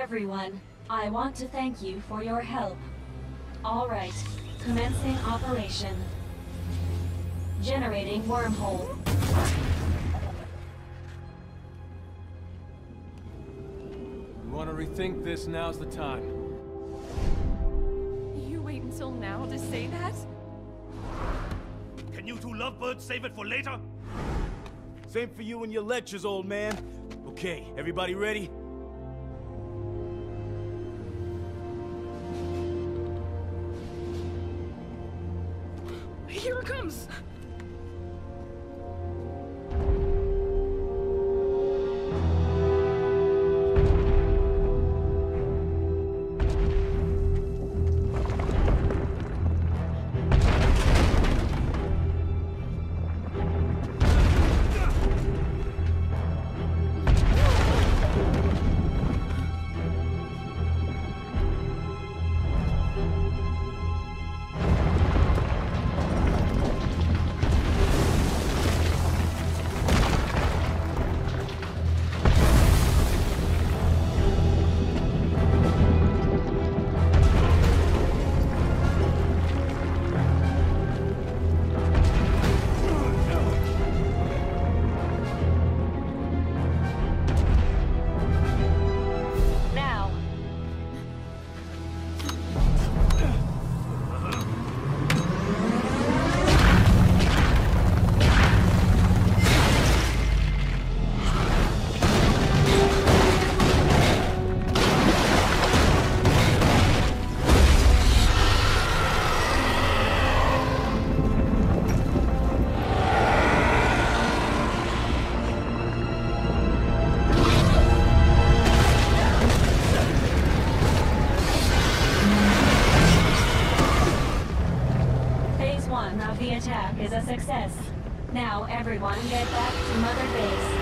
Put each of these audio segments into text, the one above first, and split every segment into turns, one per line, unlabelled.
Everyone, I want to thank you for your help. All right, commencing operation. Generating wormhole.
You want to rethink this? Now's the time.
You wait until now to say that?
Can you two lovebirds save it for later?
Same for you and your lectures, old man. Okay, everybody ready?
Here it comes!
The attack is a success. Now everyone get back to Mother Base.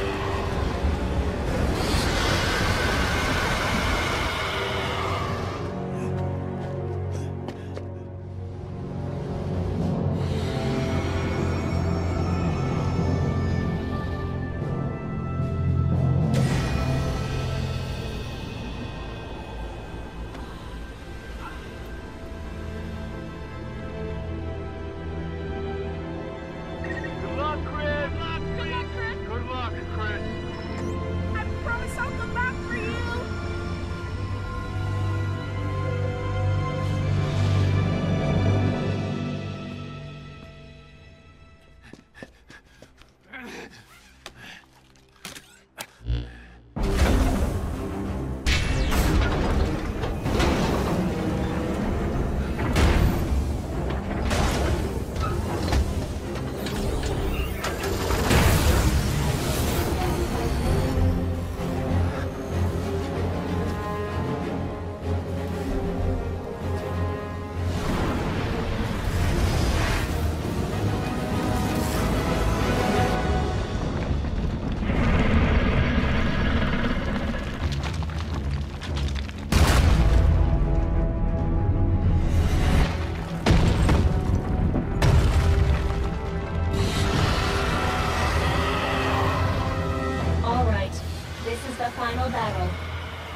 Final battle.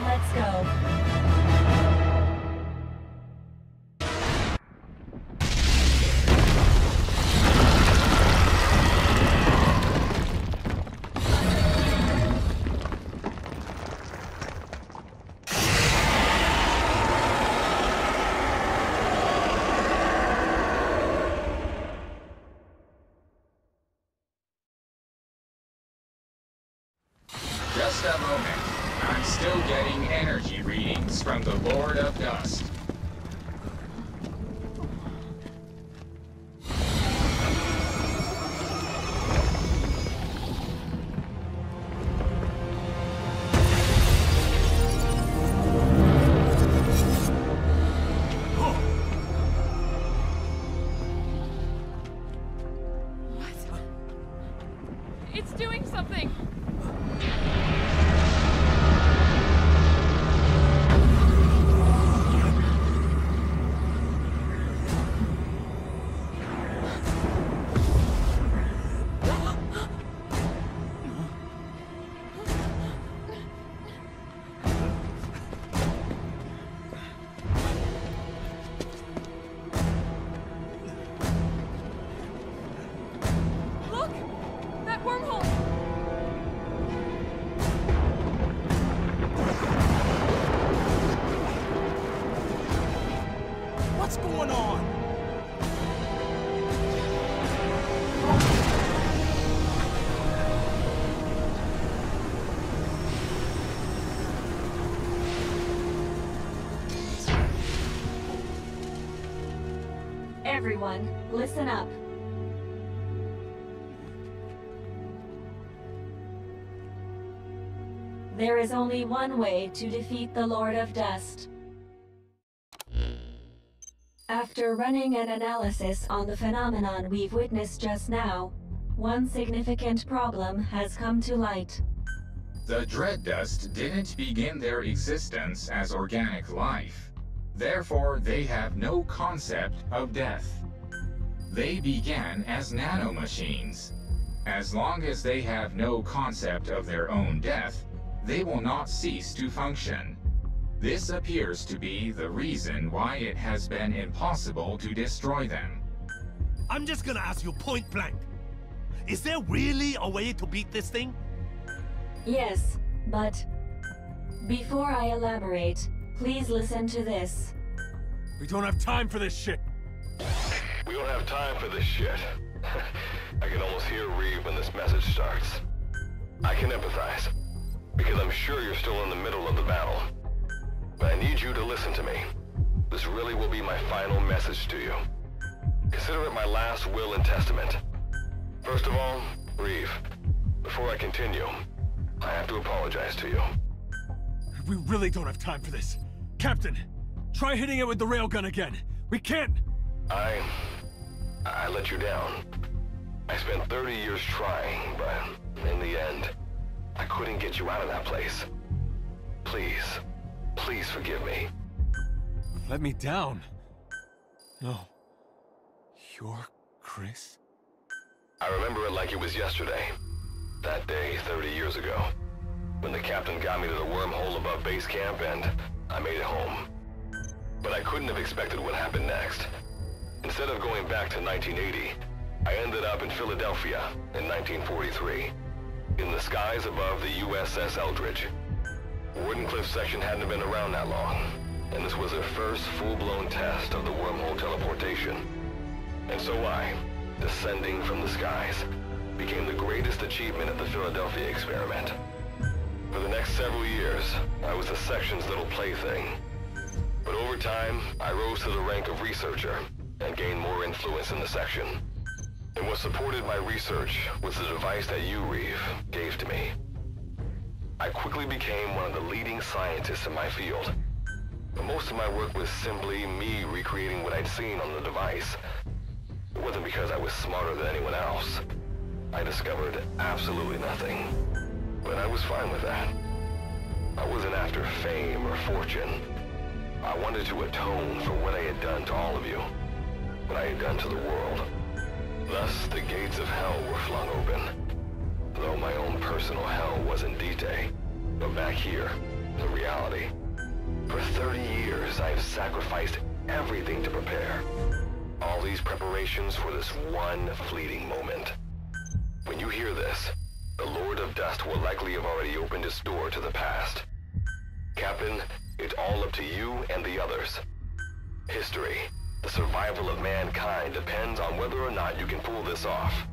Let's go.
Just a moment. I'm still getting energy readings from the Lord of Dust.
What? It's doing something! that wormhole!
What's going on?
Everyone, listen up. There is only one way to defeat the Lord of Dust. After running an analysis on the phenomenon we've witnessed just now, one significant problem has come to light.
The Dread Dust didn't begin their existence as organic life. Therefore, they have no concept of death. They began as nanomachines. As long as they have no concept of their own death, they will not cease to function. This appears to be the reason why it has been impossible to destroy them.
I'm just gonna ask you point blank. Is there really a way to beat this thing?
Yes, but before I elaborate, please listen to this.
We don't have time for this shit.
We don't have time for this shit. I can almost hear Reeve when this message starts. I can empathize, because I'm sure you're still in the middle of the battle. But I need you to listen to me. This really will be my final message to you. Consider it my last will and testament. First of all, Reeve, before I continue, I have to apologize to you.
We really don't have time for this. Captain, try hitting it with the railgun again. We can't!
I let you down. I spent 30 years trying, but in the end, I couldn't get you out of that place. Please forgive me.
Let me down. No. You're Chris?
I remember it like it was yesterday. That day, 30 years ago. When the captain got me to the wormhole above base camp and I made it home. But I couldn't have expected what happened next. Instead of going back to 1980, I ended up in Philadelphia in 1943. In the skies above the USS Eldridge. Wardenclyffe section hadn't been around that long, and this was their first full-blown test of the wormhole teleportation. And so I, descending from the skies, became the greatest achievement at the Philadelphia experiment. For the next several years, I was the section's little plaything. But over time, I rose to the rank of researcher and gained more influence in the section. And what supported my research was the device that you, Reeve, gave to me. I quickly became one of the leading scientists in my field. But most of my work was simply me recreating what I'd seen on the device. It wasn't because I was smarter than anyone else. I discovered absolutely nothing. But I was fine with that. I wasn't after fame or fortune. I wanted to atone for what I had done to all of you. What I had done to the world. Thus, the gates of hell were flung open. Though my own personal hell wasn't D-Day, but back here, the reality. For 30 years, I've sacrificed everything to prepare. All these preparations for this one fleeting moment. When you hear this, the Lord of Dust will likely have already opened his door to the past. Captain, it's all up to you and the others. History, the survival of mankind depends on whether or not you can pull this off.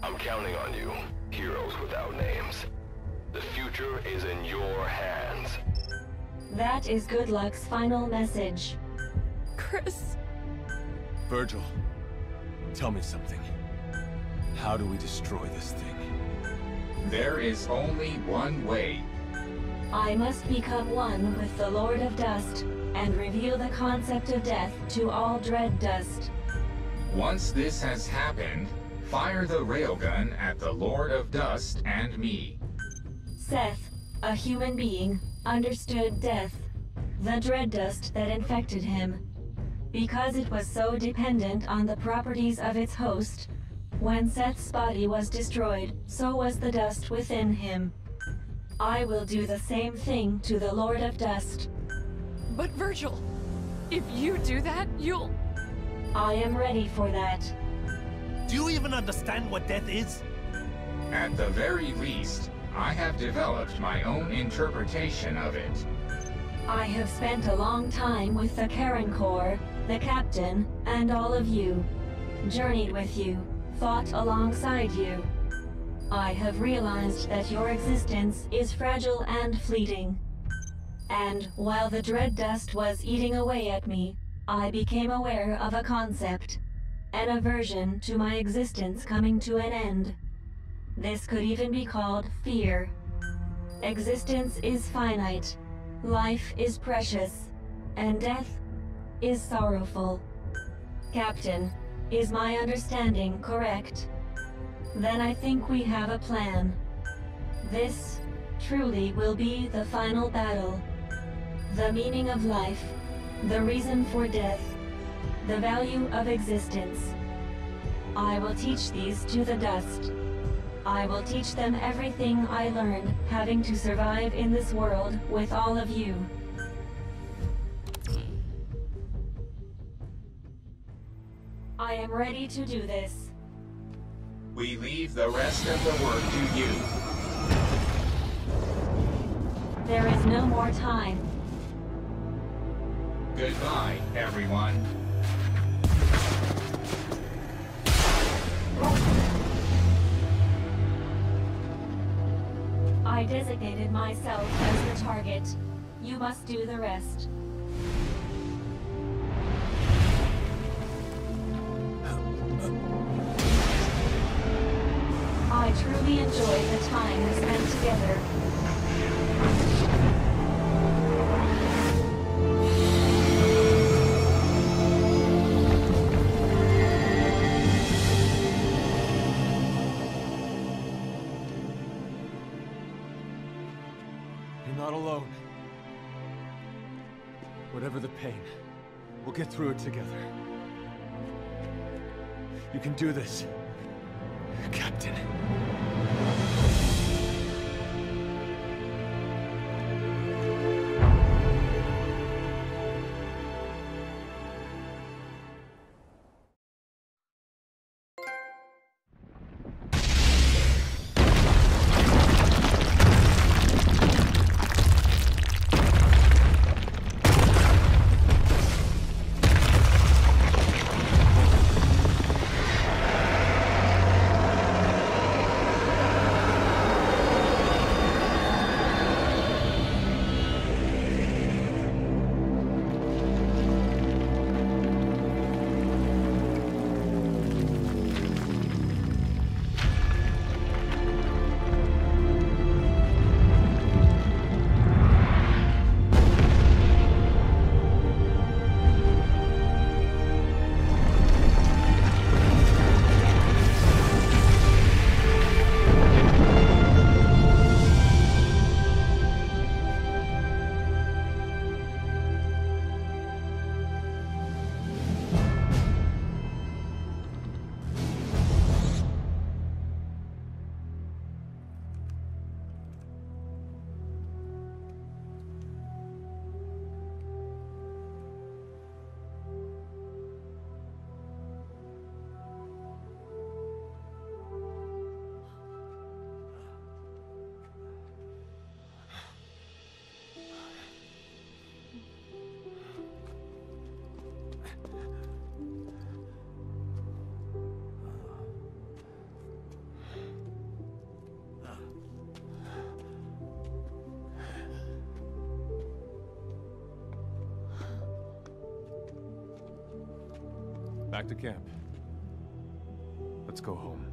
I'm counting on you, heroes without names. The future is in your hands.
That is Good Luck's final message.
Chris.
Virgil, tell me something. How do we destroy this thing?
There is only one way.
I must become one with the Lord of Dust and reveal the concept of death to all Dread Dust.
Once this has happened, fire the railgun at the Lord of Dust and me.
Seth, a human being, understood death, the Dread Dust that infected him. Because it was so dependent on the properties of its host, when Seth's body was destroyed, so was the dust within him. I will do the same thing to the Lord of Dust.
But Virgil, if you do that, you'll...
I am ready for that.
Do you even understand what death is?
At the very least, I have developed my own interpretation of it.
I have spent a long time with the Karen Corps, the Captain, and all of you. Journeyed with you, fought alongside you. I have realized that your existence is fragile and fleeting. And while the dread dust was eating away at me, I became aware of a concept, an aversion to my existence coming to an end. This could even be called fear. Existence is finite, life is precious, and death is sorrowful. Captain, is my understanding correct? Then I think we have a plan. This truly will be the final battle. The meaning of life, the reason for death, the value of existence. I will teach these to the dust. I will teach them everything I learned having to survive in this world with all of you. I am ready to do this.
We leave the rest of the work to you.
There is no more time.
Goodbye, everyone.
I designated myself as the target. You must do the rest. I truly enjoyed the time we spent together.
You're not alone. Whatever the pain, we'll get through it together. You can do this, Captain. Back to camp. Let's go home.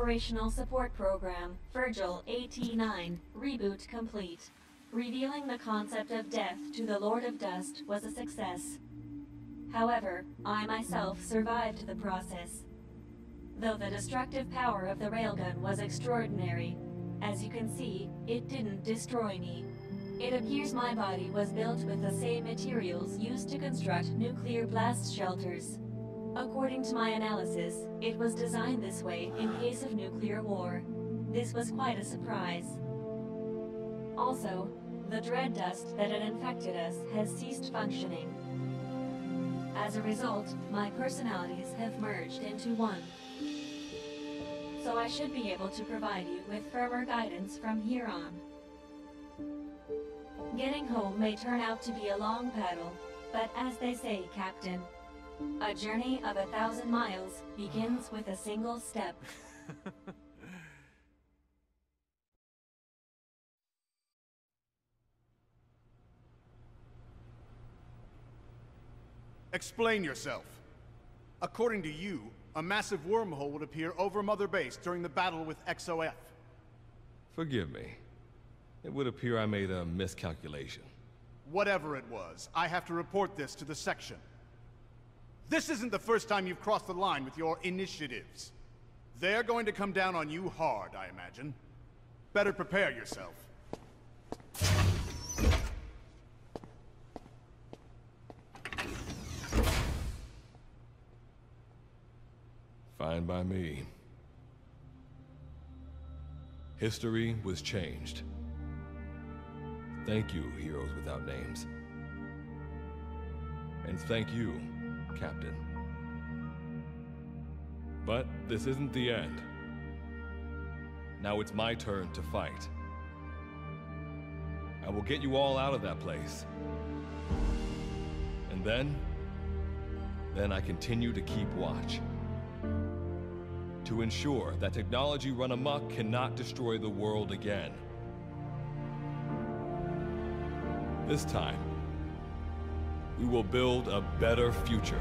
Operational Support Program, Virgil AT-9, reboot complete. Revealing the concept of death to the Lord of Dust was a success. However, I myself survived the process. Though the destructive power of the railgun was extraordinary, as you can see, it didn't destroy me. It appears my body was built with the same materials used to construct nuclear blast shelters. According to my analysis, it was designed this way in case of nuclear war. This was quite a surprise. Also, the dread dust that had infected us has ceased functioning. As a result, my personalities have merged into one. So I should be able to provide you with firmer guidance from here on. Getting home may turn out to be a long paddle, but as they say, Captain, a journey of 1,000 miles begins with a single step.
Explain yourself. According to you, a massive wormhole would appear over Mother Base during the battle with XOF.
Forgive me. It would appear I made a miscalculation.
Whatever it was, I have to report this to the section. This isn't the first time you've crossed the line with your initiatives. They're going to come down on you hard, I imagine. Better prepare yourself.
Fine by me. History was changed. Thank you, heroes without names. And thank you, Captain. But this isn't the end. Now it's my turn to fight. I will get you all out of that place. And then I continue to keep watch. To ensure that technology run amok cannot destroy the world again. This time, we will build a better future.